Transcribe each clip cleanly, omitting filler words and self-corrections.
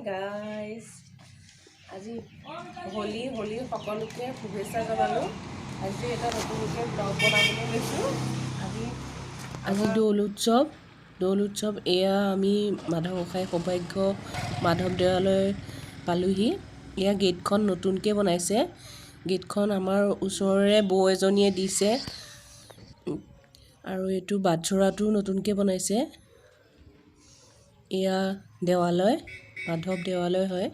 Guys আজি হোলী সকলোকে শুভেচ্ছা জনালোঁ। আজি এটা নতুনকৈ ব্লগ বনাবলৈ লৈছোঁ। আজি দৌল উৎসৱ এয়া আমি মাধৱ গোসাঁই সৌভাগ্য মাধৱ দেৱালয় পালোহি। এয়া গেটখন নতুনকৈ বনাইছে। গেটখন আমাৰ ওচৰৰে বৌ এজনীয়ে দিছে আৰু এইটো বাটচৰাটো নতুনকৈ বনাইছে। এয়া দেৱালয়, মাধৱ দেৱালয় হয়।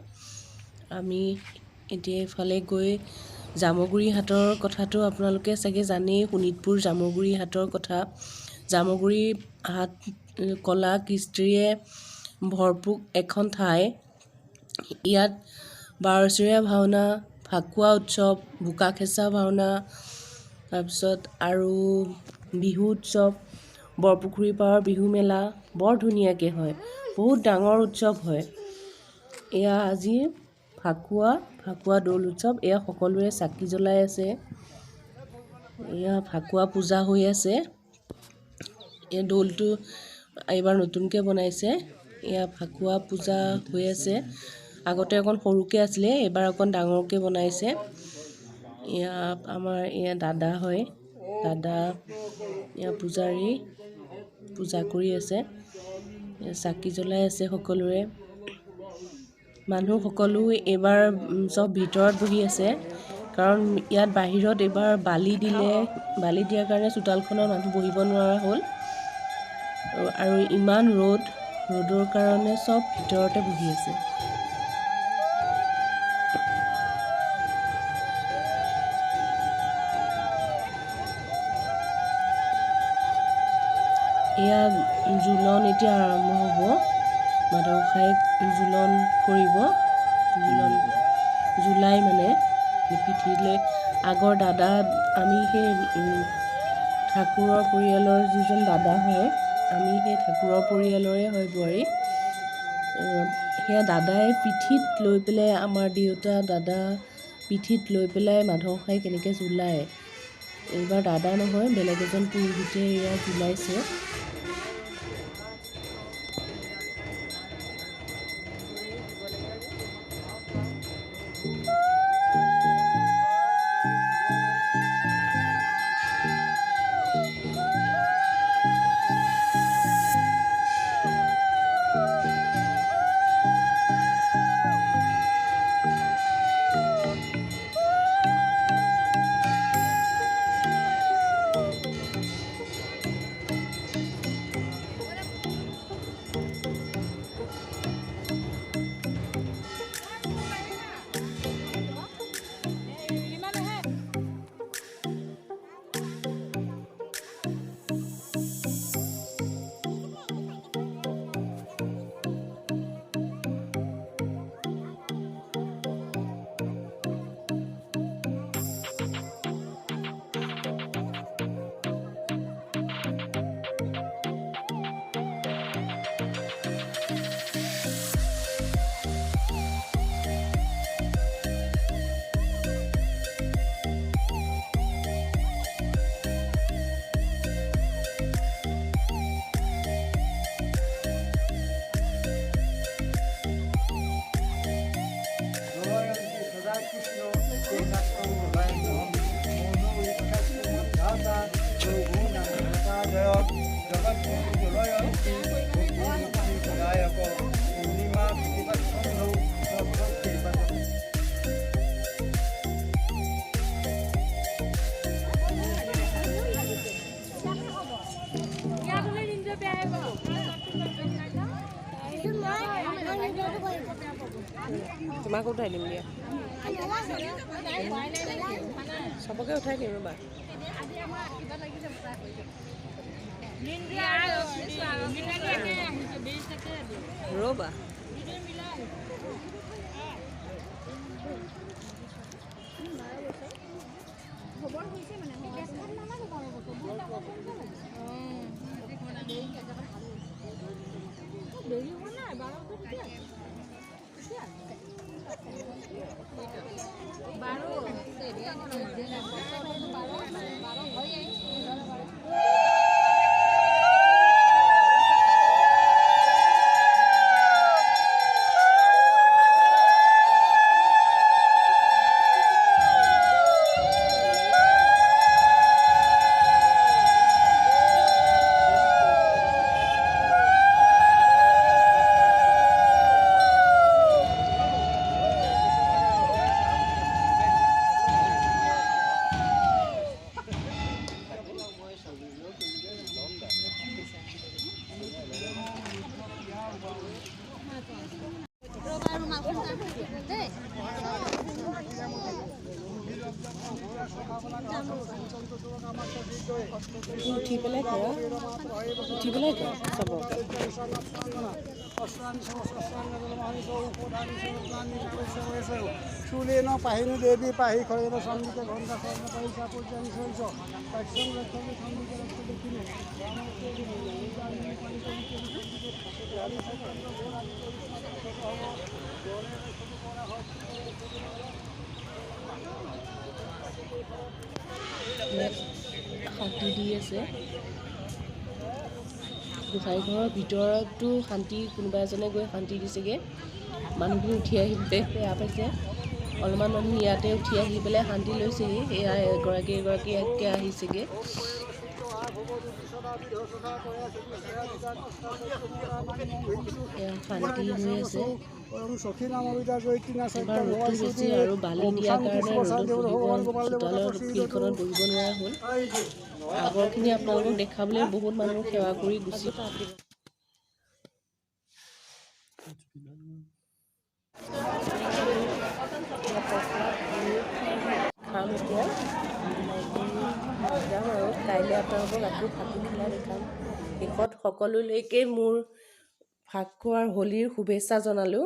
আমি এতিয়া এইফালে গৈ জামুগুৰি হাটৰ কথাটো আপোনালোকে চাগে জানেই। শোণিতপুৰ জামুগুৰি হাটৰ কথা। জামুগুৰি হাট কলা কৃষ্টিৰে ভৰপূৰ এখন ঠাই। ইয়াত বাৰচৰীয়া ভাওনা, ফাকুৱা উৎসৱ, বোকাখেঁচা ভাওনা, তাৰপিছত আৰু বিহু উৎসৱ, বৰপুখুৰী পাৰৰ বিহু মেলা বৰ ধুনীয়াকৈ হয়। বহুত ডাঙৰ উৎসৱ হয়। এয়া আজি ফাকুৱা দৌল উৎসৱ। এয়া সকলোৱে চাকি জ্বলাই আছে। এয়া ফাকুৱা পূজা হৈ আছে। এই দৌলটো এইবাৰ নতুনকৈ বনাইছে। এয়া ফাকুৱা পূজা হৈ আছে। আগতে অকণ সৰুকৈ আছিলে, এইবাৰ অকণ ডাঙৰকৈ বনাইছে। এয়া আমাৰ দাদা হয়। দাদা এয়া পূজাৰী, পূজা কৰি আছে। চাকি জ্বলাই আছে সকলোৰে। মানুহ সকলো এইবাৰ চব ভিতৰত বহি আছে, কাৰণ ইয়াত বাহিৰত এইবাৰ বালি দিয়াৰ কাৰণে চোতালখনত মানুহ বহিব নোৱাৰা হ'ল। আৰু ইমান ৰ'দৰ কাৰণে চব ভিতৰতে বহি আছে। এয়া জোলন এতিয়া আৰম্ভ হ'ব। মাধৱ গোসাঁইক জোলন কৰিব। জুলাই মানে পিঠিলৈ আগৰ দাদা, আমি সেই ঠাকুৰৰ পৰিয়ালৰ যিজন দাদা হয়, আমি সেই ঠাকুৰৰ পৰিয়ালৰে হয় বোৱাৰী। সেয়া দাদাই পিঠিত লৈ পেলাই, আমাৰ দেউতা দাদা পিঠিত লৈ পেলাই মাধৱ গোসাঁইক কেনেকৈ জোলায়। এইবাৰ দাদা নহয়, বেলেগ এজন পুৰোহিতে এয়া জোলাইছে। তোমাকো উঠাই দিম দিয়া। চবকে উঠাই দিম ৰ'বা। ৰ'বা উঠি পেলাই কৰা উঠি পেলাই কৰা চাব शूलेन पाहिनी देवी पाहि खरेन संगीत घंटा स्वर्ण परिसा पूजन सहित पश्चिम लक्ष्मी संगीत रक्त देखिने শান্তি দি আছে গোসাঁই ঘৰৰ ভিতৰতো শান্তি কোনোবা এজনে গৈ শান্তি দিছেগৈ মানুহখিনি উঠি আহি বেয়া পাইছে অলপমান মানুহ ইয়াতে উঠি আহি পেলাই শান্তি লৈছেহি এয়া এগৰাকী এগৰাকীকৈ আহিছেগৈ এয়া শান্তি হৈ আছে এবাৰ ৰ'দটো বেছি আৰু বালি দিয়াৰ কাৰণে চোতালৰ ফিল্ডখনত বহিব নোৱাৰা হ'ল আগৰখিনি আপোনালোকক দেখাবলৈ বহুত মানুহ সেৱা কৰি গুচি খাম এতিয়া যাম আৰু কাইলৈ আপোনালোকক আকৌ ফাকু খেলা দেখাম শেষত সকলোলৈকে মোৰ ফাকু আৰু হোলীৰ শুভেচ্ছা জনালোঁ।